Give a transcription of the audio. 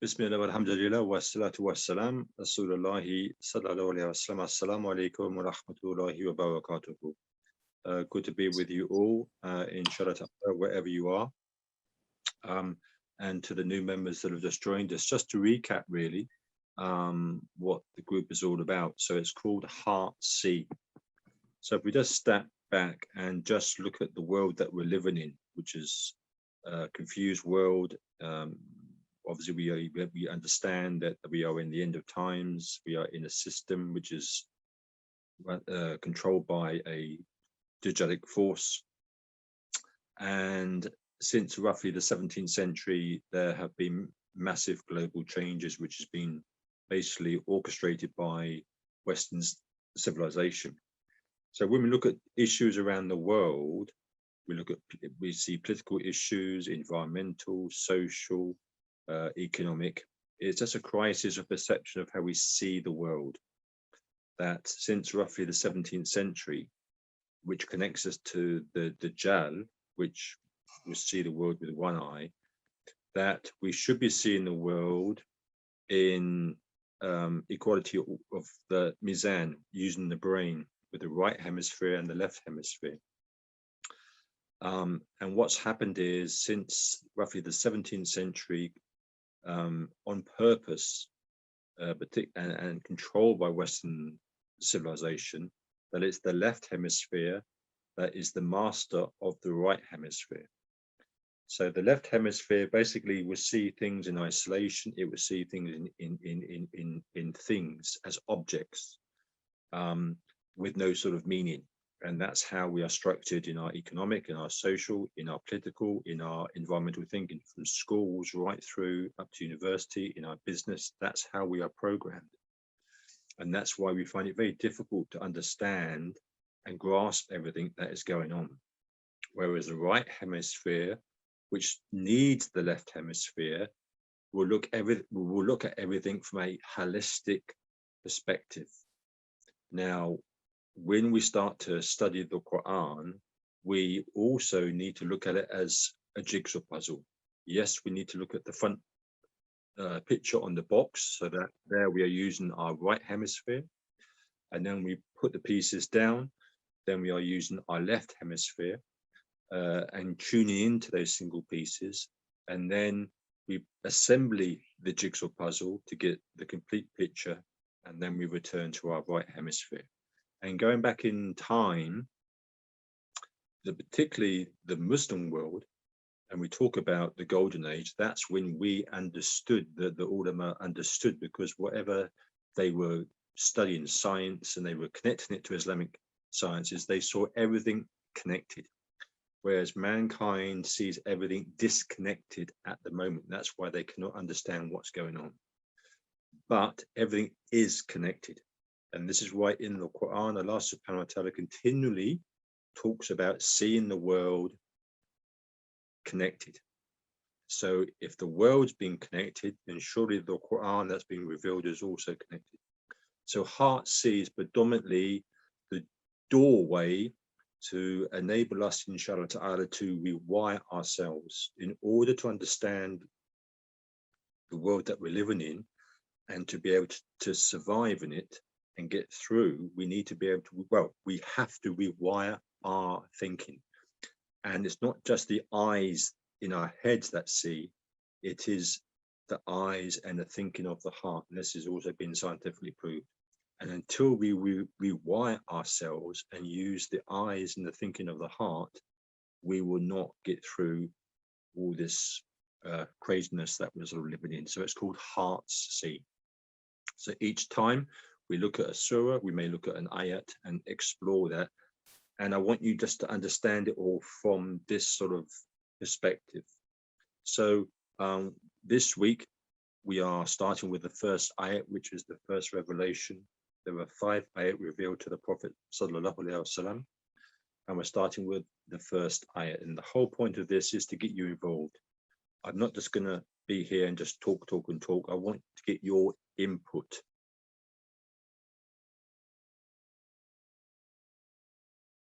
Bismillah walhamdulillah wa salatu wa salam Rasulullahi sallallahu alayhi wa sallam. Assalamu alaikum wa rahmatullahi wa barakatuhu. Good to be with you all, inshallah, wherever you are. And to the new members that have just joined us, just to recap really what the group is all about. So it's called Heart C. So if we just step back and just look at the world that we're living in, which is a confused world. Obviously, we understand that we are in the end of times. We are in a system which is controlled by a djihadic force. And since roughly the 17th century, there have been massive global changes, which has been basically orchestrated by Western civilization. So when we look at issues around the world, we see political issues, environmental, social, economic. It's just a crisis of perception of how we see the world. That since roughly the 17th century, which connects us to the Dajjal, which we see the world with one eye, that we should be seeing the world in equality of the mizan, using the brain with the right hemisphere and the left hemisphere. And what's happened is since roughly the 17th century, on purpose, and controlled by Western civilization, that it's the left hemisphere that is the master of the right hemisphere. So the left hemisphere basically will see things in isolation. It will see things in things as objects, with no sort of meaning. And that's how we are structured in our economic, in our social, in our political, in our environmental thinking, from schools right through up to university, in our business. That's how we are programmed. And that's why we find it very difficult to understand and grasp everything that is going on. Whereas the right hemisphere, which needs the left hemisphere, will look at everything from a holistic perspective. Now, when we start to study the Quran, we also need to look at it as a jigsaw puzzle. Yes, we need to look at the front picture on the box, so that there we are using our right hemisphere, and then we put the pieces down, then we are using our left hemisphere, and tuning into those single pieces, and then we assemble the jigsaw puzzle to get the complete picture, and then we return to our right hemisphere. And going back in time, particularly the Muslim world, and we talk about the golden age, that's when we understood, the ulama understood, because whatever they were studying science and they were connecting it to Islamic sciences, they saw everything connected. Whereas mankind sees everything disconnected at the moment. That's why they cannot understand what's going on. But everything is connected. And this is why in the Quran, Allah subhanahu wa ta'ala continually talks about seeing the world connected. So if the world's been connected, then surely the Quran that's been revealed is also connected. So Heart C is predominantly the doorway to enable us, inshallah ta'ala, to rewire ourselves in order to understand the world that we're living in, and to be able to survive in it and get through. We need to be able to, well, we have to rewire our thinking. And it's not just the eyes in our heads that see, it is the eyes and the thinking of the heart. And this has also been scientifically proved. And until we rewire ourselves and use the eyes and the thinking of the heart, we will not get through all this craziness that we're sort of living in. So it's called Hearts C. So each time we look at a surah, we may look at an ayat and explore that. And I want you just to understand it all from this sort of perspective. So this week, we are starting with the first ayat, which is the first revelation. There were 5 ayat revealed to the Prophet sallallahu alaihi wasallam, and we're starting with the first ayat. And the whole point of this is to get you involved. I'm not just going to be here and just talk. I want to get your input.